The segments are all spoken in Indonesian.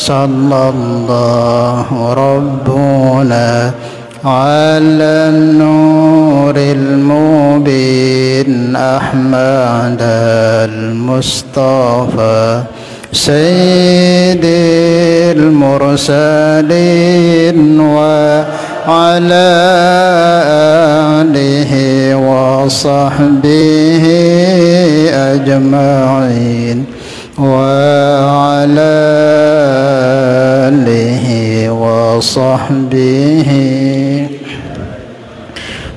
sallallahu rabbuna ala nuril mubin Ahmad al-Mustafa sayyidil mursalin wa ala alihi wa sahbihi ajma'in wa ala alihi wa sahbihi.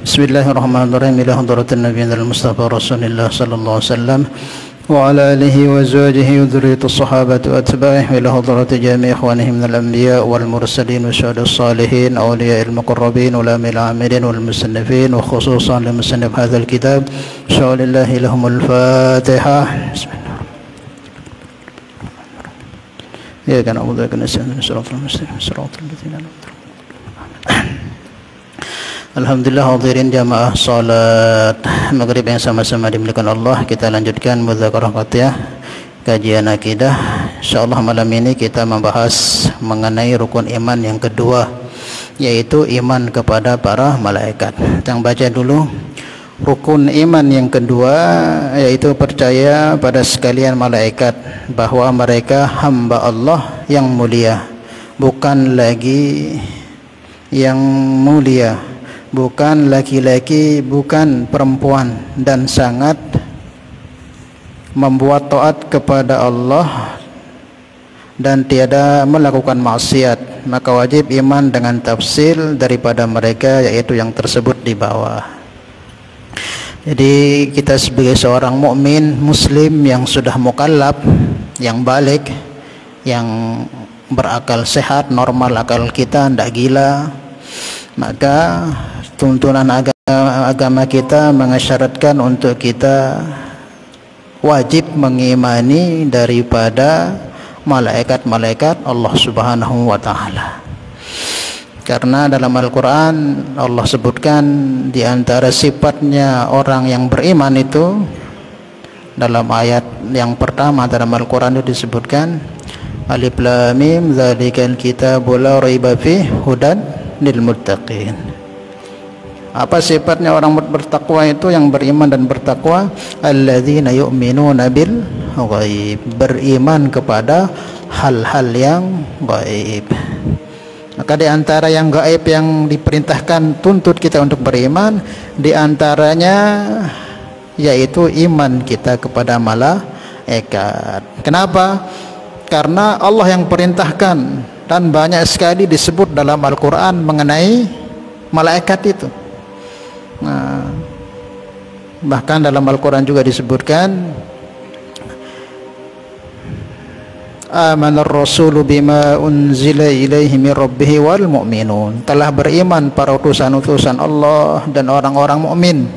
Bismillahirrahmanirrahim. Ila hadratin nabiyil mustafa rasulillah sallallahu alaihi wasallam wa ala alihi wa azwajihi wa dzurriyyati sahabati wa atba'ihi ila hadrati jami' ikhwanihi minal anbiya wal mursalin wa syuhada's salihin awliya'il muqarrabin ulamil amilin wal musannifin wa khususan li musannif hadzal kitab sya'alillahi lahumul fatihah. Ya kan Abu Dzakar Nasa'i siratal mustaqim siratal ladzina an'amta Alhamdulillah hadirin jamaah salat maghrib yang sama-sama dimuliakan Allah. Kita lanjutkan mudzakarah qatiyah kajian akidah. Insyaallah malam ini kita membahas mengenai rukun iman yang kedua, yaitu iman kepada para malaikat. Kita baca dulu rukun iman yang kedua, yaitu percaya pada sekalian malaikat, bahwa mereka hamba Allah yang mulia, bukan lagi yang mulia, bukan laki-laki, bukan perempuan, dan sangat membuat taat kepada Allah dan tiada melakukan maksiat. Maka wajib iman dengan tafsil daripada mereka, yaitu yang tersebut di bawah. Jadi kita sebagai seorang mukmin muslim yang sudah mukallaf, yang balik, yang berakal sehat, normal akal kita, tidak gila, maka tuntunan agama kita mengisyaratkan untuk kita wajib mengimani daripada malaikat-malaikat Allah Subhanahu wa taala. Karena dalam Al-Qur'an Allah sebutkan di antara sifatnya orang yang beriman itu, dalam ayat yang pertama dalam Al-Qur'an itu disebutkan Alif Lam Mim dzalikal kitabu la raiba fihi hudan lil muttaqin. Apa sifatnya orang bertakwa itu, yang beriman dan bertakwa? Alladzina yu'minuna bil ghaib, beriman kepada hal-hal yang gaib. Maka di antara yang gaib yang diperintahkan tuntut kita untuk beriman, di antaranya yaitu iman kita kepada malaikat. Kenapa? Karena Allah yang perintahkan, dan banyak sekali disebut dalam Al-Quran mengenai malaikat itu. Nah, bahkan dalam Al-Quran juga disebutkan Amanar Rasulu bima unzila ilaihi min rabbih wal mu'minun, telah beriman para utusan-utusan Allah dan orang-orang mukmin.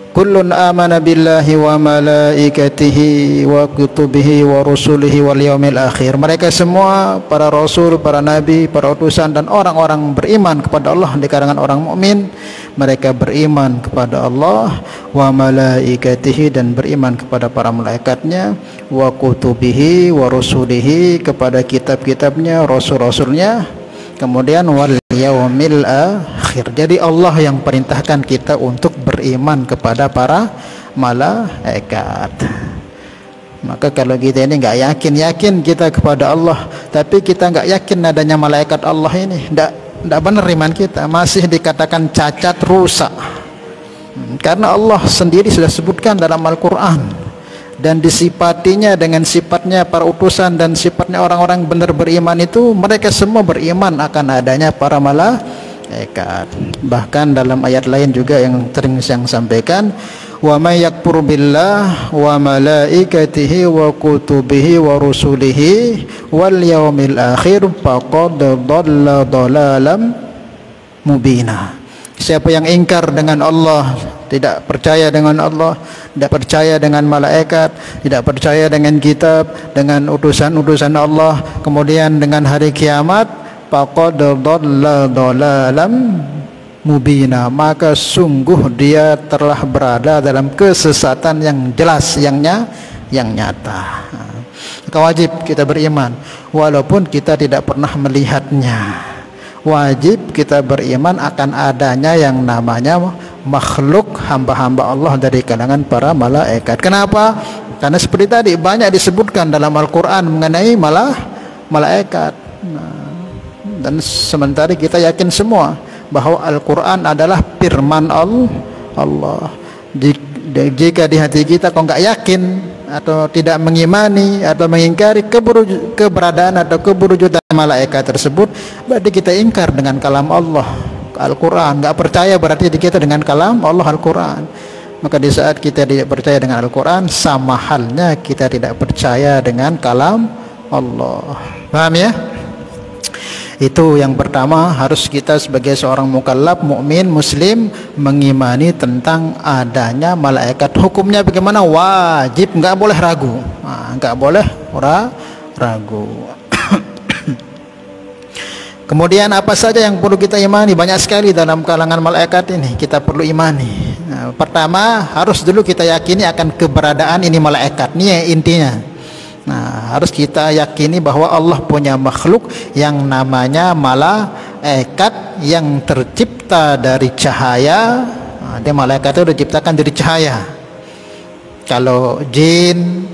Kullun amana billahi wa malaikatihi wa kutubihi wa rusulihi wal yaumil akhir. Mereka semua, para rasul, para nabi, para utusan dan orang-orang beriman kepada Allah di kalangan orang mukmin. Mereka beriman kepada Allah wa malaikatihi, dan beriman kepada para malaikatnya, wa kutubihi wa rusulihi, kepada kitab-kitabnya, rasul-rasulnya, kemudian wal yaumil akhir. Jadi Allah yang perintahkan kita untuk beriman kepada para malaikat. Maka kalau kita ini nggak yakin kita kepada Allah, tapi kita nggak yakin adanya malaikat Allah ini, tidak benar iman kita, masih dikatakan cacat, rusak. Karena Allah sendiri sudah sebutkan dalam Al-Quran, dan disifatinya dengan sifatnya para utusan dan sifatnya orang-orang benar beriman itu, mereka semua beriman akan adanya para malaikat. Bahkan dalam ayat lain juga yang sering saya sampaikan, wa may yakfur billah wa malaikatihi wa kutubihi wa rusulihi wal yaumil akhir faqad dhalla dhalalam mubina. Siapa yang ingkar dengan Allah, tidak percaya dengan Allah, tidak percaya dengan malaikat, tidak percaya dengan kitab, dengan utusan-utusan Allah, kemudian dengan hari kiamat, faqad dhalla dhalalam mubina, maka sungguh dia telah berada dalam kesesatan yang jelas, yang nyata. Maka wajib kita beriman walaupun kita tidak pernah melihatnya. Wajib kita beriman akan adanya yang namanya makhluk hamba-hamba Allah dari kalangan para malaikat. Kenapa? Karena seperti tadi banyak disebutkan dalam Al-Quran mengenai malaikat. Dan sementara kita yakin semua bahwa Al-Quran adalah firman Allah. Jika di hati kita kok nggak yakin atau tidak mengimani atau mengingkari keberadaan atau kewujudan malaikat tersebut, berarti kita ingkar dengan kalam Allah Al-Quran. Nggak percaya berarti kita dengan kalam Allah Al-Quran. Maka di saat kita tidak percaya dengan Al-Quran, sama halnya kita tidak percaya dengan kalam Allah. Paham ya? Itu yang pertama, harus kita sebagai seorang mukallaf mukmin muslim mengimani tentang adanya malaikat. Hukumnya bagaimana? Wajib, nggak boleh ragu. Nggak boleh ragu. Kemudian apa saja yang perlu kita imani? Banyak sekali dalam kalangan malaikat ini kita perlu imani. Pertama, harus dulu kita yakini akan keberadaan ini malaikat. Ini intinya. Harus kita yakini bahwa Allah punya makhluk yang namanya malaikat yang tercipta dari cahaya. Dia malaikat itu diciptakan dari cahaya. Kalau jin,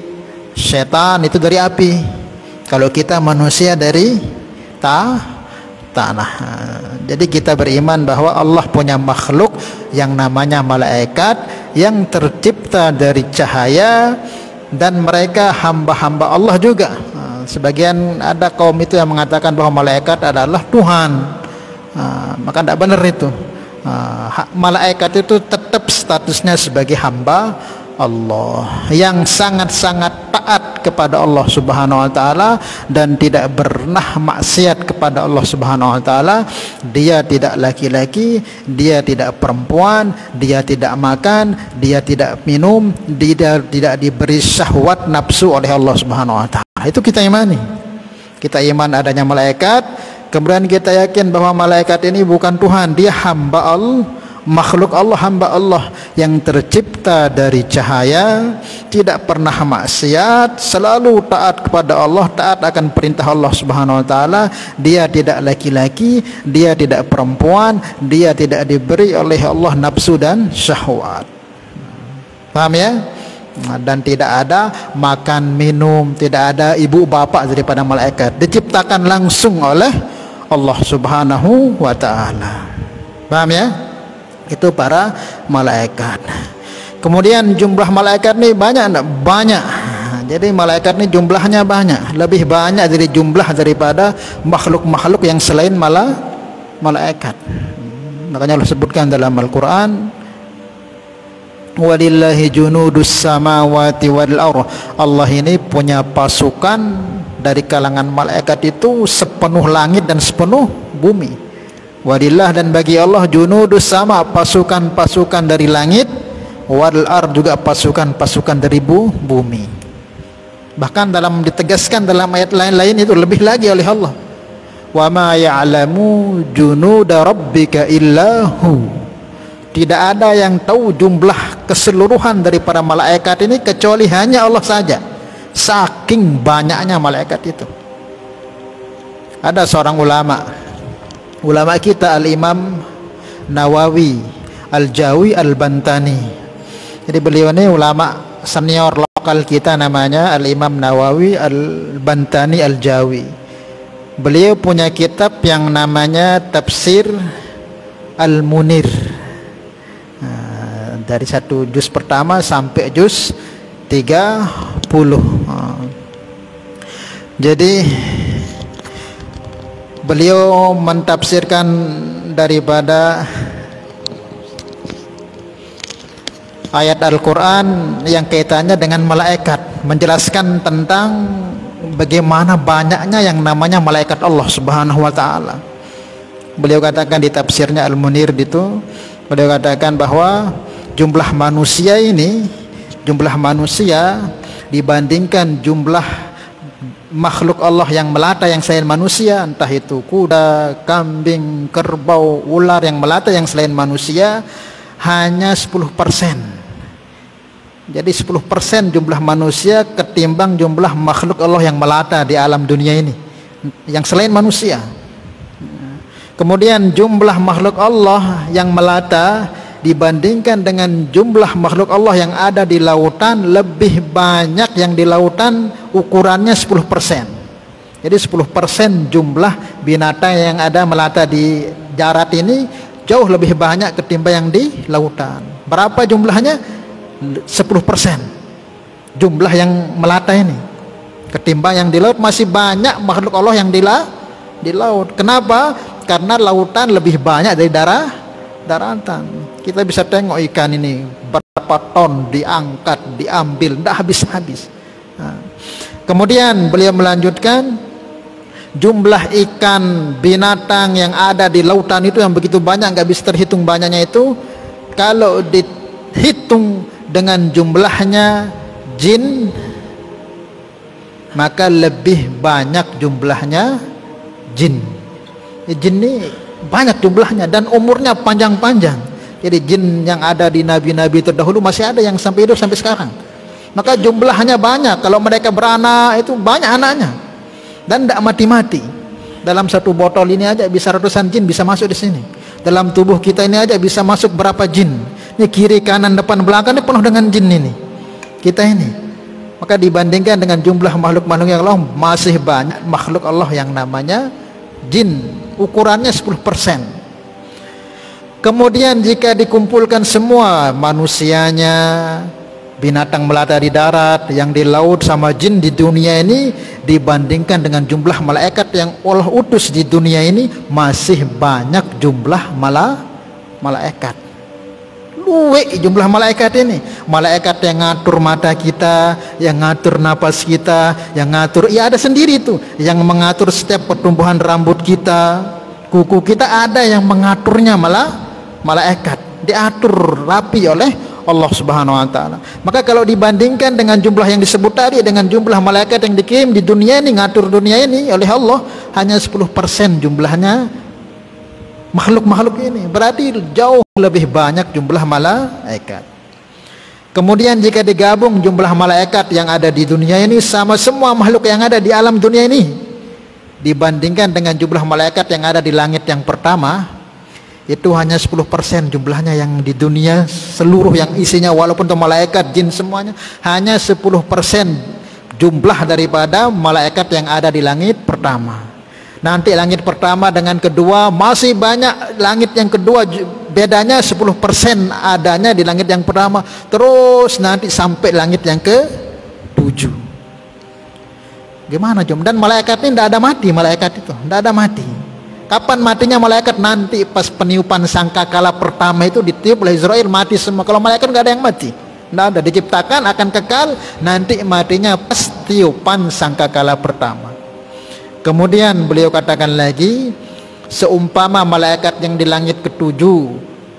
setan itu dari api. Kalau kita manusia dari tanah. Jadi kita beriman bahwa Allah punya makhluk yang namanya malaikat yang tercipta dari cahaya, dan mereka hamba-hamba Allah juga. Sebagian ada kaum itu yang mengatakan bahwa malaikat adalah Tuhan. Maka tidak benar itu. Malaikat itu tetap statusnya sebagai hamba Allah yang sangat-sangat taat kepada Allah Subhanahu wa taala dan tidak pernah maksiat kepada Allah Subhanahu wa taala. Dia tidak laki-laki, dia tidak perempuan, dia tidak makan, dia tidak minum, dia tidak diberi syahwat nafsu oleh Allah Subhanahu wa taala. Itu kita imani. Kita iman adanya malaikat, kemudian kita yakin bahwa malaikat ini bukan Tuhan, dia hamba Allah, makhluk Allah, hamba Allah yang tercipta dari cahaya, tidak pernah maksiat, selalu taat kepada Allah, taat akan perintah Allah Subhanahu wa taala. Dia tidak laki-laki, dia tidak perempuan, dia tidak diberi oleh Allah nafsu dan syahwat. Paham ya? Dan tidak ada makan minum, tidak ada ibu bapak daripada malaikat, diciptakan langsung oleh Allah Subhanahu wa taala. Paham ya? Itu para malaikat. Kemudian jumlah malaikat ini banyak enggak? Banyak. Jadi malaikat ini jumlahnya banyak, lebih banyak dari jumlah daripada makhluk-makhluk yang selain malaikat. Makanya Allah sebutkan dalam Al-Quran, walillahi junudus samawati wal ardh. Allah ini punya pasukan dari kalangan malaikat itu sepenuh langit dan sepenuh bumi. Walillah, dan bagi Allah, junudus sama, pasukan-pasukan dari langit, wal ardh, juga pasukan-pasukan dari bumi. Bahkan dalam ditegaskan dalam ayat lain-lain itu lebih lagi oleh Allah, wa ma ya'lamu junuda rabbika illahu. Tidak ada yang tahu jumlah keseluruhan dari para malaikat ini kecuali hanya Allah saja. Saking banyaknya malaikat itu. Ada seorang ulama kita, Al-Imam Nawawi Al-Jawi Al-Bantani. Jadi beliau ini ulama senior lokal kita, namanya Al-Imam Nawawi Al-Bantani Al-Jawi. Beliau punya kitab yang namanya Tafsir Al-Munir. Dari satu juz pertama sampai juz 30. Jadi beliau mentafsirkan daripada ayat Al-Quran yang kaitannya dengan malaikat, menjelaskan tentang bagaimana banyaknya yang namanya malaikat Allah Subhanahu wa taala. Beliau katakan di tafsirnya Al-Munir itu, beliau katakan bahwa jumlah manusia dibandingkan jumlah makhluk Allah yang melata yang selain manusia, entah itu kuda, kambing, kerbau, ular yang melata yang selain manusia, hanya 10%. Jadi 10% jumlah manusia ketimbang jumlah makhluk Allah yang melata di alam dunia ini, yang selain manusia. Kemudian jumlah makhluk Allah yang melata dibandingkan dengan jumlah makhluk Allah yang ada di lautan, lebih banyak yang di lautan ukurannya 10%. Jadi 10% jumlah binatang yang ada melata di darat ini jauh lebih banyak ketimbang yang di lautan. Berapa jumlahnya? 10% jumlah yang melata ini ketimbang yang di laut. Masih banyak makhluk Allah yang di laut. Kenapa? Karena lautan lebih banyak dari daratan. Kita bisa tengok ikan ini berapa ton diangkat, diambil, tidak habis-habis. Kemudian beliau melanjutkan, jumlah ikan binatang yang ada di lautan itu yang begitu banyak, nggak bisa terhitung banyaknya itu. Kalau dihitung dengan jumlahnya jin, maka lebih banyak jumlahnya jin. Jin ini banyak jumlahnya dan umurnya panjang-panjang. Jadi jin yang ada di nabi-nabi terdahulu masih ada yang sampai hidup sampai sekarang. Maka jumlahnya banyak. Kalau mereka beranak itu banyak anaknya dan tidak mati-mati. Dalam satu botol ini aja bisa ratusan jin bisa masuk di sini. Dalam tubuh kita ini aja bisa masuk berapa jin. Ini kiri, kanan, depan, belakang ini penuh dengan jin ini. Kita ini. Maka dibandingkan dengan jumlah makhluk-makhluk yang Allah, masih banyak makhluk Allah yang namanya jin. Ukurannya 10%. Kemudian jika dikumpulkan semua manusianya, binatang melata di darat, yang di laut sama jin di dunia ini, dibandingkan dengan jumlah malaikat yang Allah utus di dunia ini, masih banyak jumlah malaikat. Luwek jumlah malaikat ini. Malaikat yang ngatur mata kita, yang ngatur napas kita, yang ngatur, ya ada sendiri itu, yang mengatur setiap pertumbuhan rambut kita, kuku kita, ada yang mengaturnya malah malaikat, diatur rapi oleh Allah Subhanahu wa taala. Maka kalau dibandingkan dengan jumlah yang disebut tadi dengan jumlah malaikat yang dikirim di dunia ini, ngatur dunia ini oleh Allah, hanya 10% jumlahnya makhluk-makhluk ini. Berarti jauh lebih banyak jumlah malaikat. Kemudian jika digabung jumlah malaikat yang ada di dunia ini sama semua makhluk yang ada di alam dunia ini, dibandingkan dengan jumlah malaikat yang ada di langit yang pertama, itu hanya 10% jumlahnya yang di dunia seluruh yang isinya, walaupun itu malaikat, jin semuanya, hanya 10% jumlah daripada malaikat yang ada di langit pertama. Nanti langit pertama dengan kedua masih banyak, langit yang kedua bedanya 10% adanya di langit yang pertama, terus nanti sampai langit yang ke-7. Gimana Jom? Dan malaikat ini tidak ada mati, malaikat itu tidak ada mati. Kapan matinya malaikat? Nanti pas peniupan sangkakala pertama itu ditiup oleh Israel, mati semua. Kalau malaikat nggak ada yang mati, nggak ada, diciptakan akan kekal, nanti matinya pas tiupan sangkakala pertama. Kemudian beliau katakan lagi, seumpama malaikat yang di langit ke-7,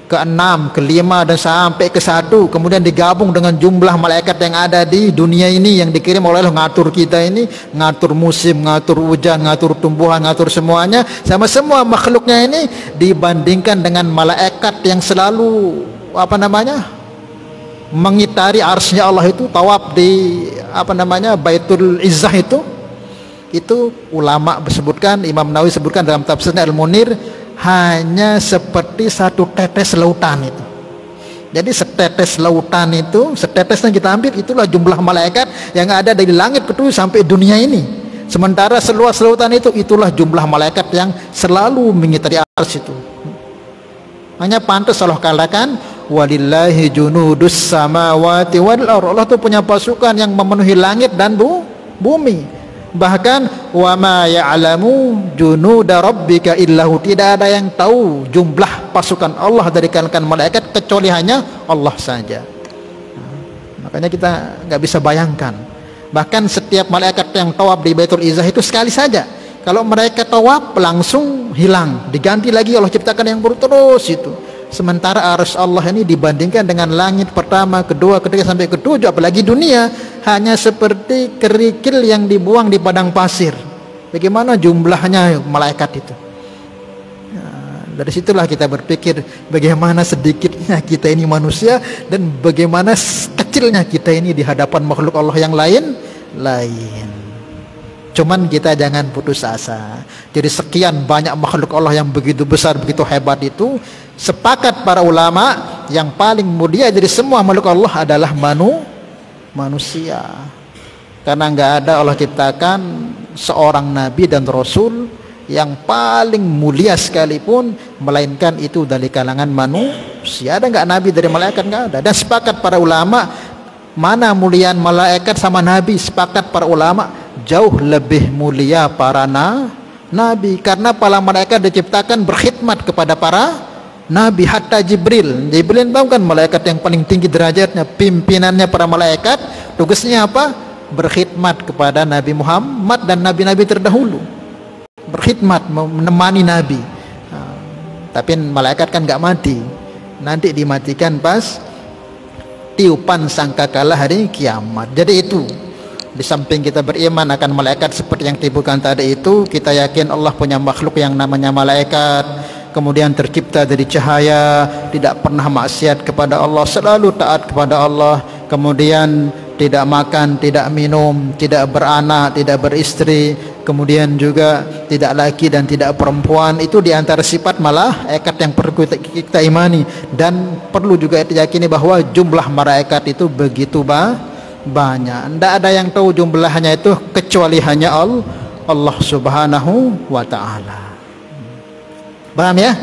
ke-6, ke-5 dan sampai ke-1 kemudian digabung dengan jumlah malaikat yang ada di dunia ini yang dikirim oleh Allah, ngatur kita ini, ngatur musim, ngatur hujan, ngatur tumbuhan, ngatur semuanya, sama semua makhluknya ini, dibandingkan dengan malaikat yang selalu mengitari arsy-Nya Allah itu, tawaf di Baitul Izzah itu ulama sebutkan, Imam Nawawi sebutkan dalam tafsirnya Al-Munir, hanya seperti satu tetes lautan itu. Jadi setetes lautan itu, setetesnya kita ambil, itulah jumlah malaikat yang ada dari langit ke-7 sampai dunia ini. Sementara seluas lautan itu, itulah jumlah malaikat yang selalu mengitari arsy itu. Hanya pantas Allah katakan, walillahi junudus samawati wal ardh. Allah itu punya pasukan yang memenuhi langit dan bumi. Bahkan wa ma ya'lamu junuda rabbika illahu, tidak ada yang tahu jumlah pasukan Allah dari kalangan malaikat kecuali hanya Allah saja. Makanya kita nggak bisa bayangkan. Bahkan setiap malaikat yang tawaf di Baitul Izzah itu sekali saja, kalau mereka tawaf langsung hilang, diganti lagi Allah ciptakan yang baru terus itu. Sementara arsy Allah ini dibandingkan dengan langit pertama, kedua, ketiga sampai ke-7, apalagi dunia, hanya seperti kerikil yang dibuang di padang pasir. Bagaimana jumlahnya malaikat itu? Dari situlah kita berpikir bagaimana sedikitnya kita ini manusia dan bagaimana kecilnya kita ini di hadapan makhluk Allah yang lain. Cuman kita jangan putus asa. Jadi sekian banyak makhluk Allah yang begitu besar, begitu hebat itu, sepakat para ulama yang paling mulia dari semua makhluk Allah adalah manusia. Karena nggak ada Allah ciptakan seorang nabi dan rasul yang paling mulia sekalipun melainkan itu dari kalangan manusia. Ada nggak nabi dari malaikat? Nggak ada. Dan sepakat para ulama, mana muliaan malaikat sama nabi? Sepakat para ulama, jauh lebih mulia para nabi, karena para malaikat diciptakan berkhidmat kepada para nabi. Hatta Jibril tahu kan, malaikat yang paling tinggi derajatnya, pimpinannya para malaikat, tugasnya apa? Berkhidmat kepada Nabi Muhammad dan nabi-nabi terdahulu, berkhidmat menemani nabi. Tapi malaikat kan nggak mati, nanti dimatikan pas tiupan sangkakala hari kiamat. Jadi itu, di samping kita beriman akan malaikat seperti yang disebutkan tadi itu, kita yakin Allah punya makhluk yang namanya malaikat, kemudian tercipta dari cahaya, tidak pernah maksiat kepada Allah, selalu taat kepada Allah, kemudian tidak makan, tidak minum, tidak beranak, tidak beristri, kemudian juga tidak laki dan tidak perempuan. Itu diantara sifat malaikat yang perlu kita imani, dan perlu juga diyakini bahwa jumlah malaikat itu begitu banyak. Tidak ada yang tahu jumlahnya itu kecuali hanya Allah Subhanahu wa ta'ala. Paham ya?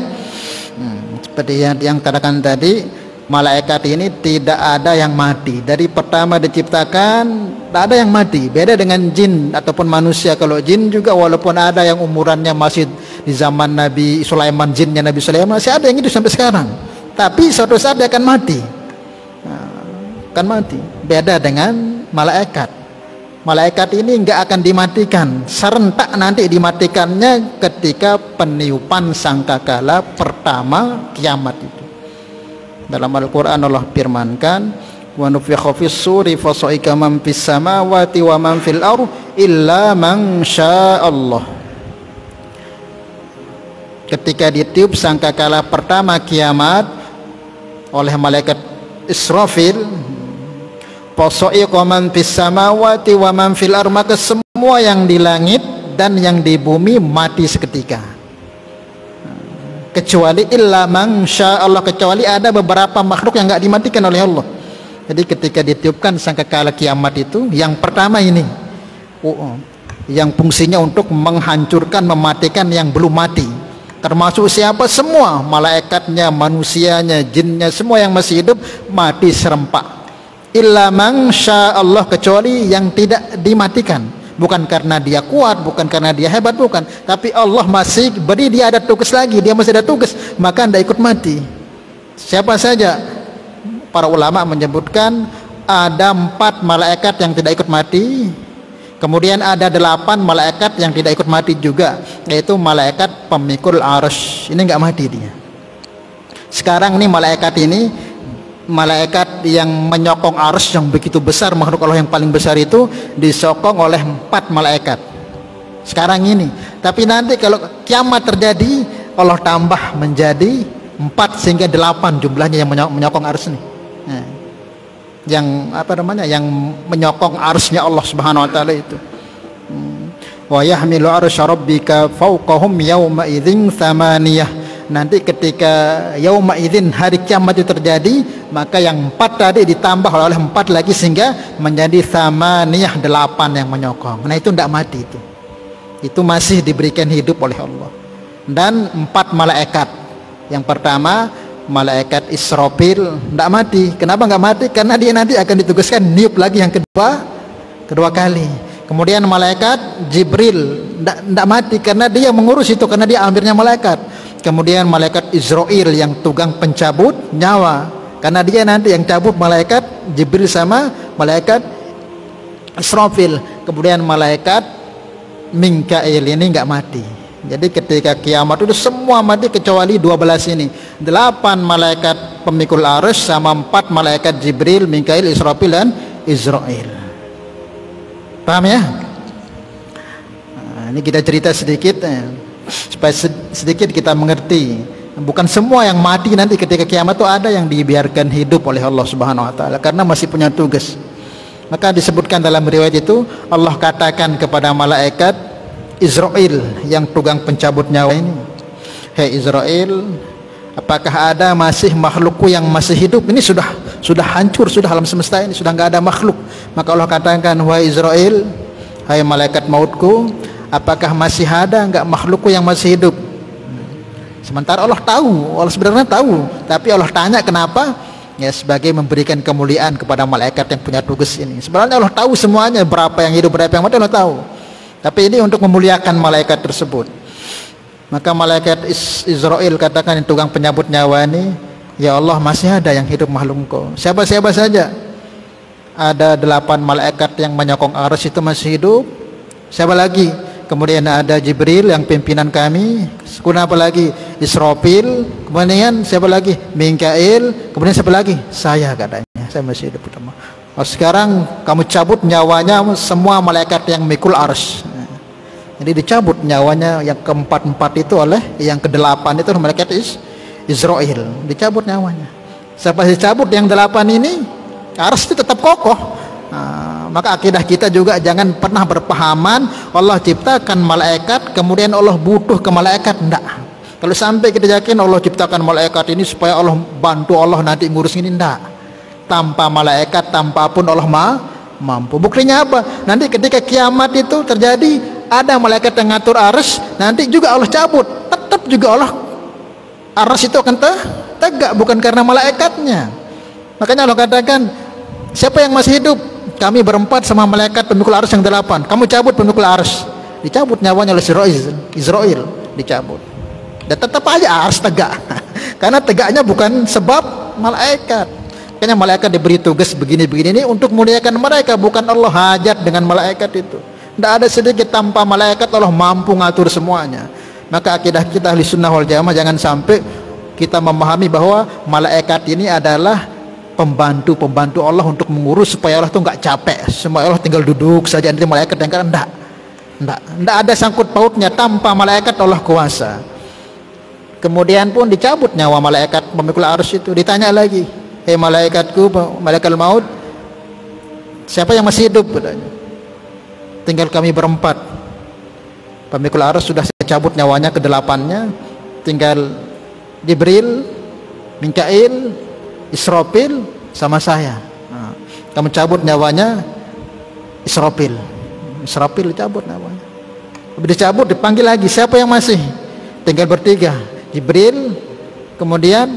Seperti yang katakan tadi, malaikat ini tidak ada yang mati. Dari pertama diciptakan tidak ada yang mati. Beda dengan jin ataupun manusia. Kalau jin juga walaupun ada yang umurannya masih di zaman Nabi Sulaiman, jinnya Nabi Sulaiman masih ada yang hidup sampai sekarang, tapi suatu saat dia akan mati. Akan mati. Beda dengan malaikat. Malaikat ini enggak akan dimatikan, serentak nanti dimatikannya ketika peniupan sangkakala pertama kiamat itu. Dalam Al-Quran Allah firmankan, wa nufikha fis suri fa sa'iqa man fis samawati wa man fil ardh illa man sya'allah. Ketika ditiup sangkakala pertama kiamat oleh malaikat Israfil, fa sa'iqa man fis samawati wa man fil ardh, maka semua yang di langit dan yang di bumi mati seketika. Kecuali illa man sya'allah, kecuali ada beberapa makhluk yang enggak dimatikan oleh Allah. Jadi ketika ditiupkan sangkakala kiamat itu, yang pertama ini yang fungsinya untuk menghancurkan, mematikan yang belum mati, termasuk siapa? Semua malaikatnya, manusianya, jinnya, semua yang masih hidup mati serempak. Illa man sya'allah, kecuali yang tidak dimatikan. Bukan karena dia kuat, bukan karena dia hebat, bukan, tapi Allah masih beri dia ada tugas lagi, dia masih ada tugas, maka tidak ikut mati. Siapa saja? Para ulama menyebutkan ada 4 malaikat yang tidak ikut mati, kemudian ada 8 malaikat yang tidak ikut mati juga, yaitu malaikat pemikul arsy. Ini nggak mati dia. Sekarang ini malaikat yang menyokong arsy yang begitu besar, makhluk Allah yang paling besar itu disokong oleh 4 malaikat sekarang ini. Tapi nanti kalau kiamat terjadi, Allah tambah menjadi 4 sehingga 8 jumlahnya yang menyokong arsy nih. Yang yang menyokong arsy-nya Allah Subhanahu wa taala itu. Wa yahmilu arsy rabbika fawqahum yawma idzin tsamaniyah. Nanti ketika yauma idzin, hari kiamat itu terjadi, maka yang 4 tadi ditambah oleh 4 lagi sehingga menjadi tsamaniyah, 8 yang menyokong. Nah itu tidak mati itu masih diberikan hidup oleh Allah. Dan 4 malaikat. Yang pertama malaikat Israfil tidak mati. Kenapa nggak mati? Karena dia nanti akan ditugaskan niup lagi yang kedua kali. Kemudian malaikat Jibril tidak mati karena dia mengurus itu, karena dia amirnya malaikat. Kemudian malaikat Israel yang tukang pencabut nyawa, karena dia nanti yang cabut malaikat Jibril sama malaikat Israfil. Kemudian malaikat Mikail ini nggak mati. Jadi ketika kiamat itu semua mati kecuali 12 ini. 8 malaikat pemikul arsy sama 4 malaikat Jibril, Mikail, Israfil dan Israel. Paham ya? Nah, ini kita cerita sedikit supaya sedikit kita mengerti Bukan semua yang mati nanti ketika kiamat itu ada yang dibiarkan hidup oleh Allah Subhanahu wa taala karena masih punya tugas. Maka disebutkan dalam riwayat itu Allah katakan kepada malaikat Israel yang tukang pencabut nyawa ini, "Hei Israel, apakah ada masih makhlukku yang masih hidup? Ini sudah hancur, sudah alam semesta ini sudah enggak ada makhluk." Maka Allah katakan, "Wahai Israel, hai malaikat mautku, apakah masih ada enggak makhlukku yang masih hidup?" Sementara Allah tahu, Allah sebenarnya tahu, tapi Allah tanya kenapa? Ya sebagai memberikan kemuliaan kepada malaikat yang punya tugas ini. Sebenarnya Allah tahu semuanya, berapa yang hidup, berapa yang mati Allah tahu. Tapi ini untuk memuliakan malaikat tersebut. Maka malaikat Israel katakan yang tukang penyabut nyawa ini, "Ya Allah, masih ada yang hidup makhluk Engkau." Siapa-siapa saja? Ada 8 malaikat yang menyokong arsy itu masih hidup. Siapa lagi? Kemudian ada Jibril yang pimpinan kami. Kemudian apa lagi? Israfil. Kemudian siapa lagi? Mikail. Kemudian siapa lagi? Saya katanya. Saya masih hidup pertama. Oh, sekarang kamu cabut nyawanya semua malaikat yang mikul arsy. Jadi dicabut nyawanya yang keempat-empat itu oleh yang ke-8 itu malaikat Israel. Dicabut nyawanya. Siapa dicabut yang 8 ini? Arsy tetap kokoh. Maka akidah kita juga jangan pernah berpahaman Allah ciptakan malaikat kemudian Allah butuh ke malaikat. Enggak. Kalau sampai kita yakin Allah ciptakan malaikat ini supaya Allah bantu Allah nanti ngurus ini, enggak. Tanpa malaikat, tanpa pun Allah mampu. Buktinya apa? Nanti ketika kiamat itu terjadi, ada malaikat yang ngatur arsy, nanti juga Allah cabut, tetap juga Allah arsy itu akan tegak, bukan karena malaikatnya. Makanya Allah katakan, siapa yang masih hidup? Kami berempat sama malaikat pemikul arsy yang 8. Kamu cabut pemikul arsy. Dicabut nyawanya oleh Israel, dicabut. Dan tetap aja arsy tegak. Karena tegaknya bukan sebab malaikat. Makanya malaikat diberi tugas begini-begini ini untuk memuliakan mereka, bukan Allah hajat dengan malaikat itu. Tidak ada sedikit tanpa malaikat Allah mampu ngatur semuanya. Maka akidah kita ahli sunnah wal jamaah jangan sampai kita memahami bahwa malaikat ini adalah pembantu Allah untuk mengurus supaya Allah tuh nggak capek, semua Allah tinggal duduk saja nanti malaikat yang kan enggak ada sangkut pautnya. Tanpa malaikat Allah kuasa. Kemudian pun dicabut nyawa malaikat pemikul arsy itu. Ditanya lagi, "Hei malaikatku, malaikat maut, siapa yang masih hidup?" katanya. "Tinggal kami berempat. Pemikul arsy sudah saya cabut nyawanya ke-8-nya, tinggal Jibril, Mikail, Israfil sama saya." Kamu cabut nyawanya Israfil dicabut nyawanya. Dicabut, dipanggil lagi, siapa yang masih? Tinggal bertiga, Jibril, kemudian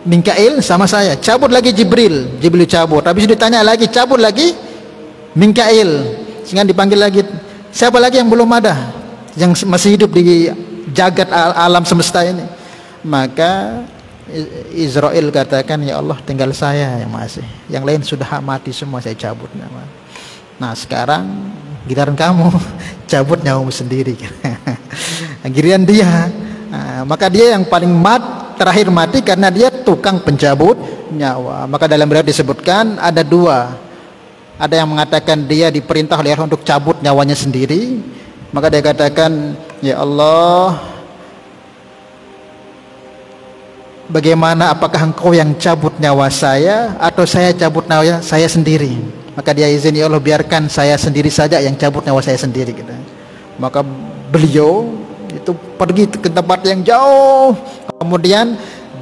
Mikail sama saya. Cabut lagi Jibril cabut. Habis itu ditanya lagi, cabut lagi Mikail. Sehingga dipanggil lagi, siapa lagi yang belum ada, yang masih hidup di jagat alam semesta ini? Maka Israel katakan, "Ya Allah, tinggal saya yang masih, yang lain sudah mati semua, saya cabut nyawa." Nah sekarang giliran kamu cabut nyawamu sendiri. Giliran dia. Maka dia yang paling terakhir mati karena dia tukang pencabut nyawa. Maka dalam riwayat disebutkan ada 2. Ada yang mengatakan dia diperintah oleh Allah untuk cabut nyawanya sendiri. Maka dia katakan, "Ya Allah, bagaimana, apakah Engkau yang cabut nyawa saya atau saya cabut nyawa saya sendiri?" Maka dia izin, "Ya Allah, biarkan saya sendiri saja yang cabut nyawa saya sendiri." Gitu. Maka beliau itu pergi ke tempat yang jauh, kemudian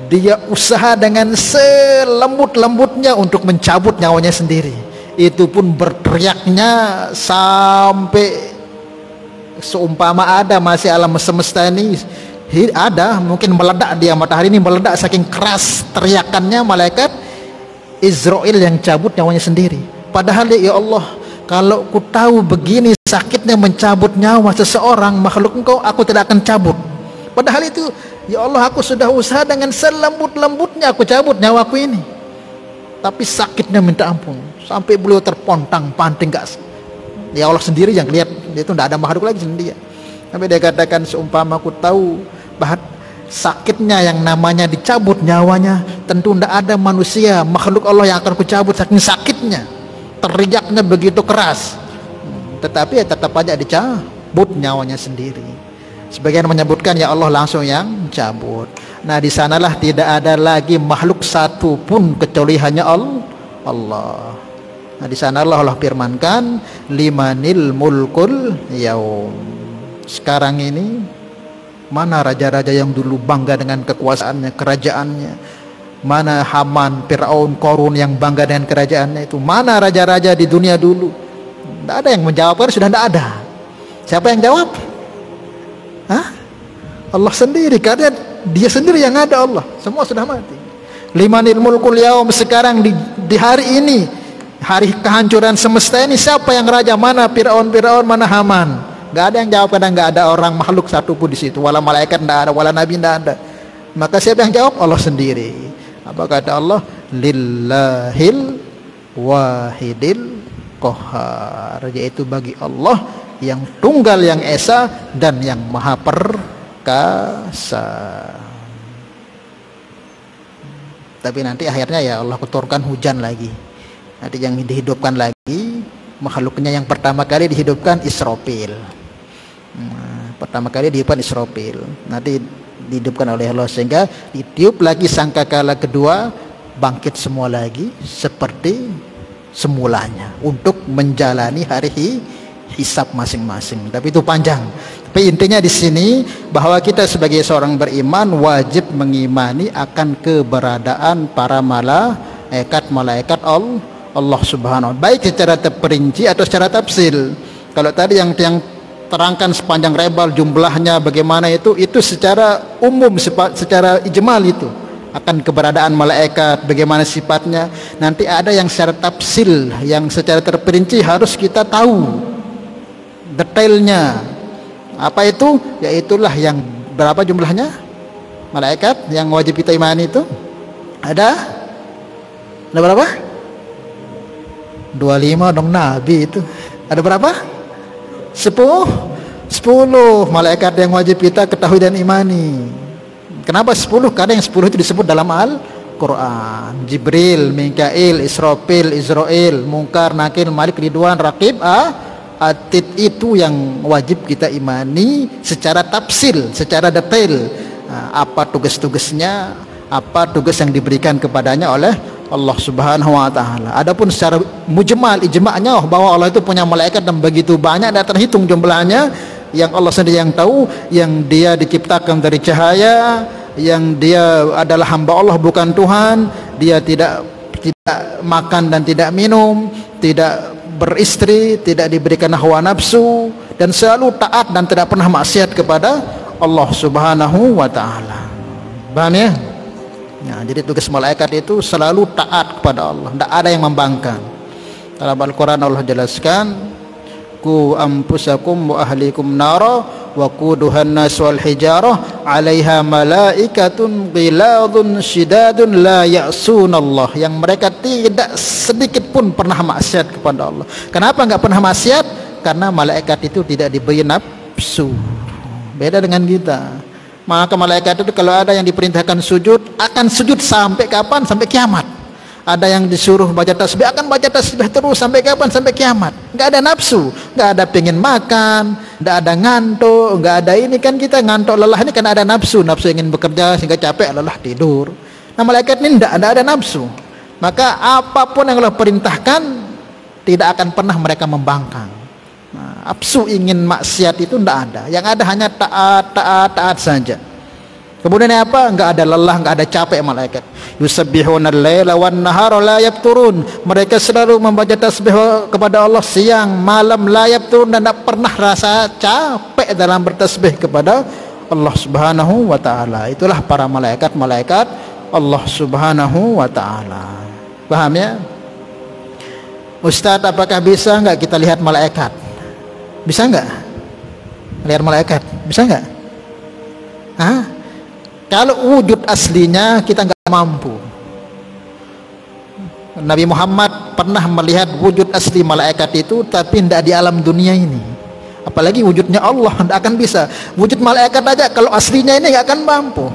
dia usaha dengan selembut-lembutnya untuk mencabut nyawanya sendiri. Itu pun berteriaknya sampai seumpama ada masih alam semesta ini ada, mungkin meledak, dia matahari ini meledak saking keras teriakannya malaikat Israel yang cabut nyawanya sendiri. Padahal ya Allah, kalau ku tahu begini sakitnya mencabut nyawa seseorang makhluk Engkau, aku tidak akan cabut. Padahal itu ya Allah, aku sudah usaha dengan selembut-lembutnya aku cabut nyawaku ini, tapi sakitnya minta ampun. Sampai beliau terpontang-panting, ya Allah sendiri yang lihat, dia itu tidak ada makhluk lagi sendiri. Tapi dia katakan, seumpama aku tahu bahwa sakitnya yang namanya dicabut nyawanya, tentu tidak ada manusia makhluk Allah yang akan kucabut saking sakitnya, teriaknya begitu keras. Tetapi ya tetap aja dicabut nyawanya sendiri. Sebagian menyebutkan ya Allah langsung yang cabut. Nah di sanalah tidak ada lagi makhluk satu pun kecuali hanya Allah. Nah di sanalah Allah firmankan limanil mulkul yaum. Sekarang ini mana raja-raja yang dulu bangga dengan kekuasaannya, kerajaannya? Mana Haman, Fir'aun, Qarun yang bangga dengan kerajaannya itu? Mana raja-raja di dunia dulu? Tidak ada yang menjawab, sudah tidak ada. Siapa yang jawab? Hah? Allah sendiri, karena dia sendiri yang ada Allah. Semua sudah mati. Limanil mulkul yaum, sekarang di hari ini, hari kehancuran semesta ini, siapa yang raja? Mana Fir'aun, mana Haman? Gak ada yang jawab, karena gak ada orang makhluk satu pun di situ. Wala malaikat tidak ada, wala nabi tidak ada. Maka siapa yang jawab? Allah sendiri. Apa kata Allah? Lillahil wahidil qahar, yaitu bagi Allah yang tunggal, yang esa, dan yang maha perkasa. Tapi nanti akhirnya ya Allah keturunkan hujan lagi. Nanti yang dihidupkan lagi makhluknya yang pertama kali dihidupkan Israfil. Pertama kali dihidupkan Israfil, nanti dihidupkan oleh Allah, sehingga ditiup lagi sangkakala kedua, bangkit semua lagi seperti semulanya untuk menjalani hari hisab masing-masing. Tapi itu panjang. Tapi intinya di sini bahwa kita sebagai seorang beriman wajib mengimani akan keberadaan para malaikat Allah Subhanahu wa taala, baik secara terperinci atau secara tafsil. Kalau tadi yang terangkan sepanjang lebar jumlahnya bagaimana itu secara umum, secara ijmal itu akan keberadaan malaikat, bagaimana sifatnya. Nanti ada yang secara tafsil, yang secara terperinci harus kita tahu detailnya. Apa itu? Yaitulah yang berapa jumlahnya malaikat yang wajib kita imani itu. Ada berapa? 25 dong Nabi itu. Ada berapa? 10 malaikat yang wajib kita ketahui dan imani. Kenapa 10? Karena yang 10 itu disebut dalam Al-Quran. Jibril, Mikail, Israfil, Israel, Munkar, Nakir, Malik, Ridwan, Raqib, Atid, itu yang wajib kita imani secara tafsil, secara detail. Apa tugas-tugasnya, apa tugas yang diberikan kepadanya oleh Allah Subhanahu wa taala. Adapun secara mujmal, ijma'nya bahwa Allah itu punya malaikat dan begitu banyak, tidak terhitung jumlahnya, yang Allah sendiri yang tahu, yang dia diciptakan dari cahaya, yang dia adalah hamba Allah bukan Tuhan, dia tidak makan dan tidak minum, tidak beristri, tidak diberikan hawa nafsu, dan selalu taat dan tidak pernah maksiat kepada Allah Subhanahu wa taala. Paham ya? Nah, jadi tugas malaikat itu selalu taat kepada Allah, tidak ada yang membangkang. Dalam Al-Quran Allah jelaskan, ku ampusakum wa ahlikum nara wa quduhan nas wal hijarah 'alaiha malaikatun ghiladun syidadun la ya'sunallah, yang mereka tidak sedikit pun pernah maksiat kepada Allah. Kenapa enggak pernah maksiat? Karena malaikat itu tidak diberi nafsu. Beda dengan kita. Maka malaikat itu kalau ada yang diperintahkan sujud, akan sujud sampai kapan? Sampai kiamat. Ada yang disuruh baca tasbih, akan baca tasbih terus sampai kapan? Sampai kiamat. Enggak ada nafsu, enggak ada pengen makan, enggak ada ngantuk, enggak ada ini. Kan kita ngantuk lelah ini kan ada nafsu ingin bekerja sehingga capek lelah tidur. Nah malaikat ini enggak ada nafsu. Maka apapun yang Allah perintahkan tidak akan pernah mereka membangkang. Nah, nafsu ingin maksiat itu tidak ada. Yang ada hanya taat saja. Kemudian apa? Enggak ada lelah, enggak ada capek malaikat. Yusabbihuna al-laila wan nahara la yafturun. Mereka selalu membaca tasbih kepada Allah siang malam, la yafturun, dan tidak pernah rasa capek dalam bertasbih kepada Allah Subhanahu wa taala. Itulah para malaikat Allah Subhanahu wa taala. Paham ya? Ustaz, apakah bisa enggak kita lihat malaikat? Bisa enggak? Lihat malaikat? Bisa enggak? Kalau wujud aslinya kita enggak mampu. Nabi Muhammad pernah melihat wujud asli malaikat itu, tapi tidak di alam dunia ini. Apalagi wujudnya Allah, tidak akan bisa. Wujud malaikat aja kalau aslinya ini enggak akan mampu.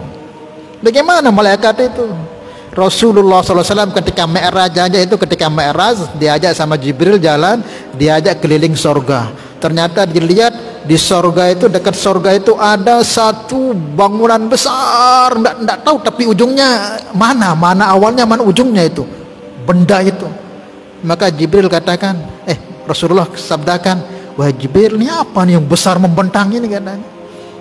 Bagaimana malaikat itu? Rasulullah SAW ketika Mi'raj aja itu, ketika Mi'raj diajak sama Jibril jalan, diajak keliling surga. Ternyata dilihat di sorga itu, dekat sorga itu ada satu bangunan besar, enggak tahu tapi ujungnya mana awalnya, mana ujungnya itu benda itu. Maka Jibril katakan, Rasulullah sabdakan, wah Jibril, ini apa nih yang besar membentang ini katanya.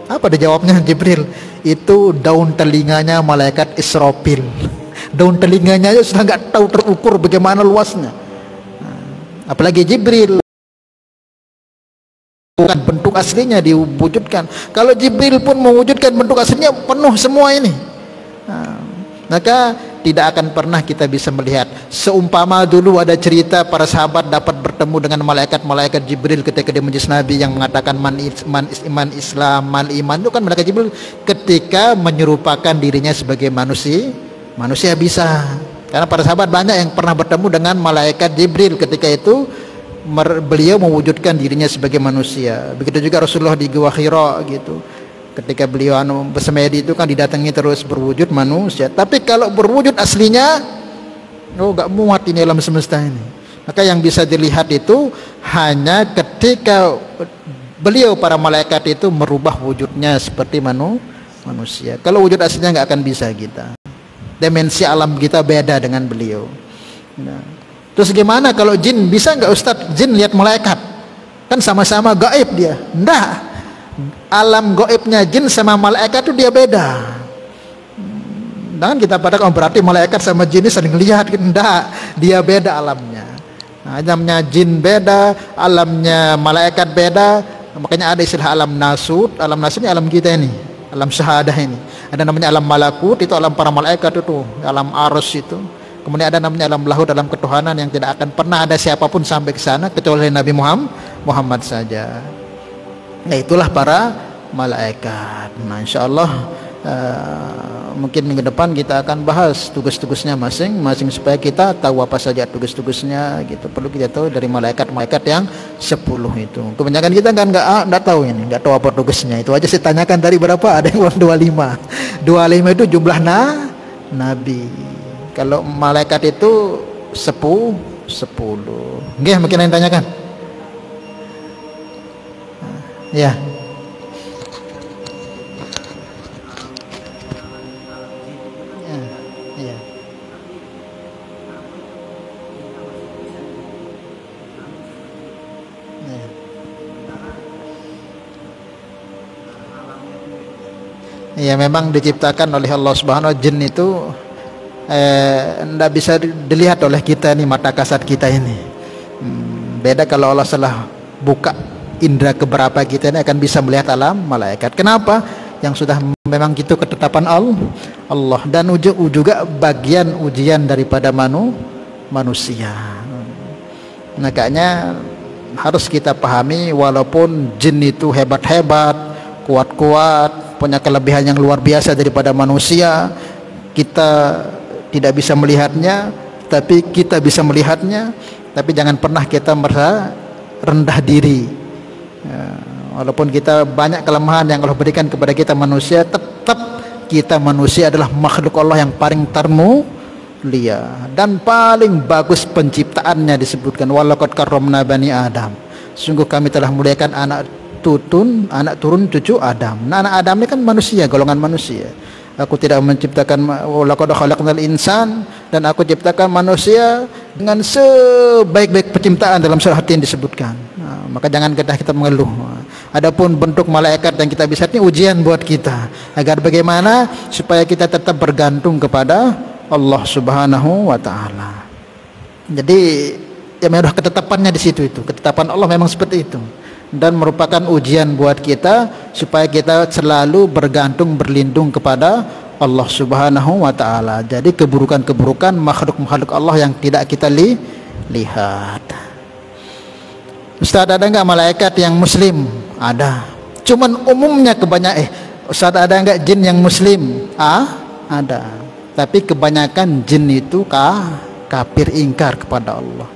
Apa dia jawabnya Jibril? Itu daun telinganya malaikat Israfil. Daun telinganya aja sudah nggak tahu terukur bagaimana luasnya. Apalagi Jibril, bukan bentuk aslinya diwujudkan. Kalau Jibril pun mewujudkan bentuk aslinya, penuh semua ini. Maka tidak akan pernah kita bisa melihat. Seumpama dulu ada cerita para sahabat dapat bertemu dengan malaikat Jibril ketika di majlis Nabi yang mengatakan man Islam, man iman, itu kan malaikat Jibril ketika menyerupakan dirinya sebagai manusia bisa. Karena para sahabat banyak yang pernah bertemu dengan malaikat Jibril, ketika itu beliau mewujudkan dirinya sebagai manusia. Begitu juga Rasulullah di Gua Hira gitu. Ketika beliau bersemedi itu kan didatangi terus berwujud manusia. Tapi kalau berwujud aslinya, gak muat ini alam semesta ini. Maka yang bisa dilihat itu hanya ketika beliau para malaikat itu merubah wujudnya seperti manusia. Kalau wujud aslinya nggak akan bisa kita. Dimensi alam kita beda dengan beliau. Nah, terus gimana kalau jin? Bisa nggak Ustadz jin lihat malaikat? Kan sama-sama gaib dia. Enggak. Alam gaibnya jin sama malaikat itu dia beda. Jangan kita padahal berarti malaikat sama jin ini saling lihat. Enggak, dia beda alamnya. Nah, alamnya jin beda, alamnya malaikat beda. Makanya ada istilah alam nasut. Alam nasut ini alam kita ini, alam syahadah ini. Ada namanya alam malakut, itu alam para malaikat itu, alam arus itu. Kemudian ada namanya alam lahud, alam ketuhanan yang tidak akan pernah ada siapapun sampai ke sana kecuali Nabi Muhammad saja. Nah, itulah para malaikat. Nah, insyaallah mungkin minggu depan kita akan bahas tugas-tugasnya masing-masing supaya kita tahu apa saja tugas-tugasnya gitu. Perlu kita tahu dari malaikat-malaikat yang 10 itu. Kebanyakan kita kan enggak tahu ini, enggak tahu apa tugasnya. Itu aja saya tanyakan tadi berapa, ada yang 25. 25 itu jumlah nabi. Kalau malaikat itu 10. Nggih, mungkin yang tanyakan. Ya. Ya. Ya, memang diciptakan oleh Allah Subhanahu wa ta'ala. Jin itu tidak bisa dilihat oleh kita nih, mata kasat kita ini. Beda kalau Allah salah buka indera keberapa kita ini akan bisa melihat alam malaikat. Kenapa? Yang sudah memang gitu ketetapan Allah. Dan juga bagian ujian daripada manusia. Makanya harus kita pahami, walaupun jin itu hebat-hebat, kuat-kuat, punya kelebihan yang luar biasa daripada manusia, kita tidak bisa melihatnya, tapi kita bisa melihatnya. Tapi jangan pernah kita merasa rendah diri. Walaupun kita banyak kelemahan yang Allah berikan kepada kita manusia, tetap kita manusia adalah makhluk Allah yang paling termulia dan paling bagus penciptaannya. Disebutkan walaqad karramna bani Adam, sungguh kami telah muliakan anak turun cucu Adam. Nah, anak Adam ini kan manusia, golongan manusia. Aku tidak menciptakan walaqad khalaqnal insan, dan aku ciptakan manusia dengan sebaik-baik penciptaan dalam surah Yasin disebutkan. Nah, maka jangan kita mengeluh. Adapun bentuk malaikat yang kita bisa, ini ujian buat kita agar bagaimana supaya kita tetap bergantung kepada Allah Subhanahu wa ta'ala. Jadi ya memang ketetapannya di situ, itu ketetapan Allah memang seperti itu, dan merupakan ujian buat kita supaya kita selalu bergantung berlindung kepada Allah Subhanahu wa ta'ala. Jadi keburukan-keburukan makhluk-makhluk Allah yang tidak kita lihat. Ustaz, ada enggak malaikat yang muslim? Ada. Cuman umumnya kebanyakan Ustaz, ada enggak jin yang muslim? Ada. Tapi kebanyakan jin itu kafir, ingkar kepada Allah.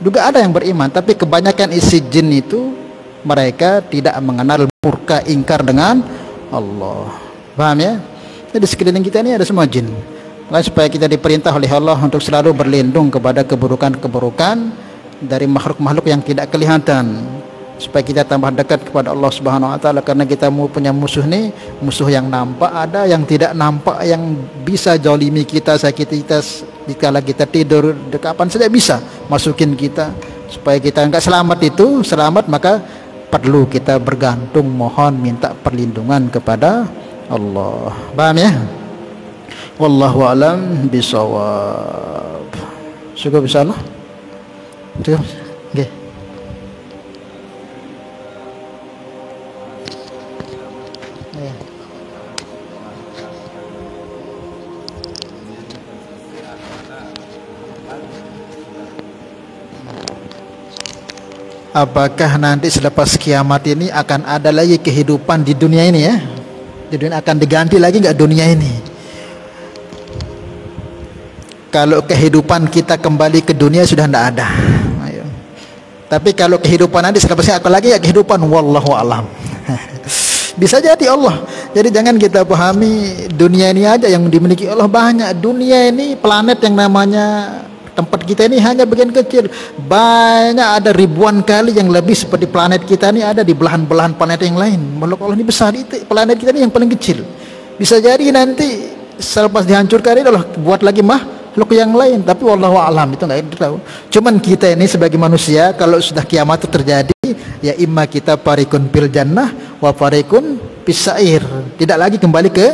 Juga ada yang beriman, tapi kebanyakan isi jin itu mereka tidak mengenal murka, ingkar dengan Allah. Paham ya? Jadi sekeliling kita ini ada semua jin. Maka supaya kita diperintah oleh Allah untuk selalu berlindung kepada keburukan-keburukan dari makhluk-makhluk yang tidak kelihatan. supaya kita tambah dekat kepada Allah Subhanahu wa taala. Karena kita punya musuh nih, musuh yang nampak, ada yang tidak nampak, yang bisa zalimi kita, sakiti kita dikala kita tidur, kapan saja bisa masukin kita. Supaya kita enggak selamat itu, selamat maka perlu kita bergantung, mohon, minta perlindungan kepada Allah. Paham ya? Wallahu alam bisawab. Cukup insyaallah. Cukup. Nggih. Apakah nanti selepas kiamat ini akan ada lagi kehidupan di dunia ini ya? Di dunia akan diganti lagi nggak dunia ini? Kalau kehidupan kita kembali ke dunia sudah tidak ada. Ayo. Tapi kalau kehidupan nanti selepasnya apa lagi ya kehidupan? Wallahu alam. Bisa jadi Allah. Jadi jangan kita pahami dunia ini aja yang dimiliki Allah, banyak. Dunia ini planet yang namanya tempat kita ini hanya bagian kecil. Banyak, ada ribuan kali yang lebih seperti planet kita ini ada di belahan-belahan planet yang lain. Makhluk Allah ini besar, itu planet kita ini yang paling kecil. Bisa jadi nanti selepas dihancurkan ini Allah buat lagi makhluk yang lain, tapi wallahu alam, itu nggak tahu. Cuman kita ini sebagai manusia kalau sudah kiamat itu terjadi, ya imma kita parikun bil jannah wa parikun pisair, tidak lagi kembali ke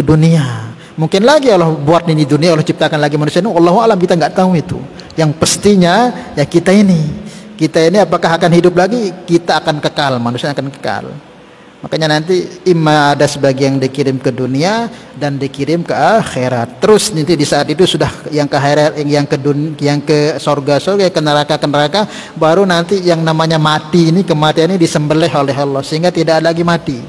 dunia. Mungkin lagi Allah buat ini dunia, Allah ciptakan lagi manusia ini, wallahu alam, kita nggak tahu itu. Yang pastinya ya kita ini apakah akan hidup lagi? Kita akan kekal, manusia akan kekal. Makanya nanti imma ada sebagian yang dikirim ke dunia dan dikirim ke akhirat. Terus nanti di saat itu sudah yang ke akhirat, yang ke surga, ke neraka, baru nanti yang namanya mati ini, kematian ini disembelih oleh Allah sehingga tidak ada lagi mati.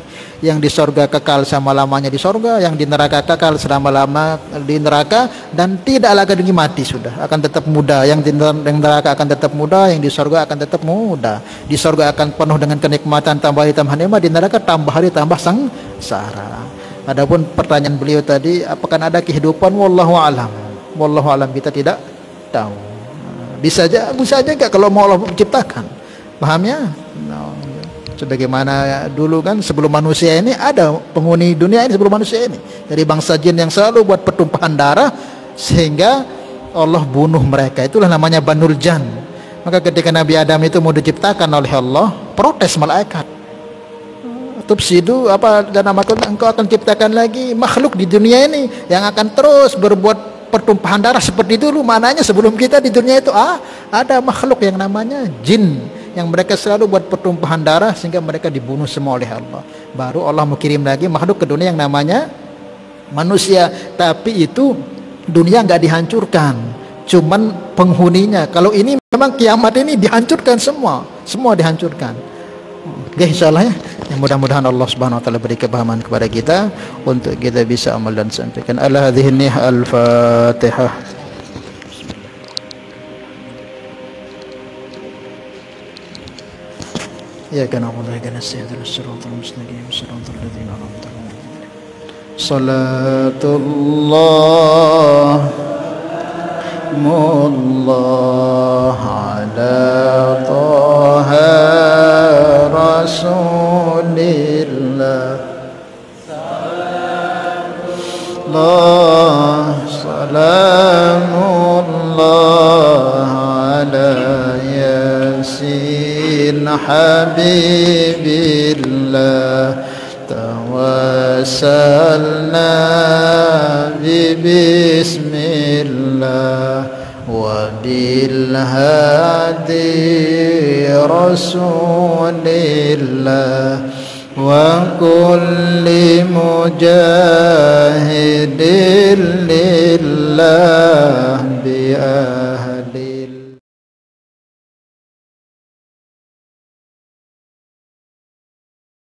Yang di surga kekal selama-lamanya di surga, yang di neraka kekal selama-lama di neraka, dan tidak lagi mati, sudah akan tetap muda. Yang di neraka akan tetap muda, yang di surga akan tetap muda. Di surga akan penuh dengan kenikmatan, tambah hari tambah nikmat, di neraka tambah hari tambah sengsara. Adapun pertanyaan beliau tadi, apakah ada kehidupan? Wallahu alam. Wallahu alam, kita tidak tahu. Bisa aja enggak kalau mau Allah menciptakan. Pahamnya? No. Sebagaimana dulu kan sebelum manusia ini ada penghuni dunia ini, sebelum manusia ini dari bangsa jin yang selalu buat pertumpahan darah sehingga Allah bunuh mereka, itulah namanya Banul Jan. Maka ketika Nabi Adam itu mau diciptakan oleh Allah, protes malaikat, tufsidu apa dan engkau akan ciptakan lagi makhluk di dunia ini yang akan terus berbuat pertumpahan darah seperti dulu. Mananya sebelum kita di dunia itu ada makhluk yang namanya jin yang mereka selalu buat pertumpahan darah sehingga mereka dibunuh semua oleh Allah. Baru Allah mau kirim lagi makhluk ke dunia yang namanya manusia. Tapi itu dunia nggak dihancurkan, cuman penghuninya. Kalau ini memang kiamat ini dihancurkan semua dihancurkan. Oke, insyaallah ya. Mudah-mudahan Allah Subhanahu wa taala beri kepahaman kepada kita untuk kita bisa amal dan sampaikan. Ala hadhihi al-Fatihah. إياك نعبد وإياك نستعين اهدنا الصراط المستقيم صراط الذين أنعمت عليهم صلاة الله على طه رسول الله سلام الله على ياسين حبيب الله توسلنا بسم الله وبالهادي رسول الله وكل مجاهد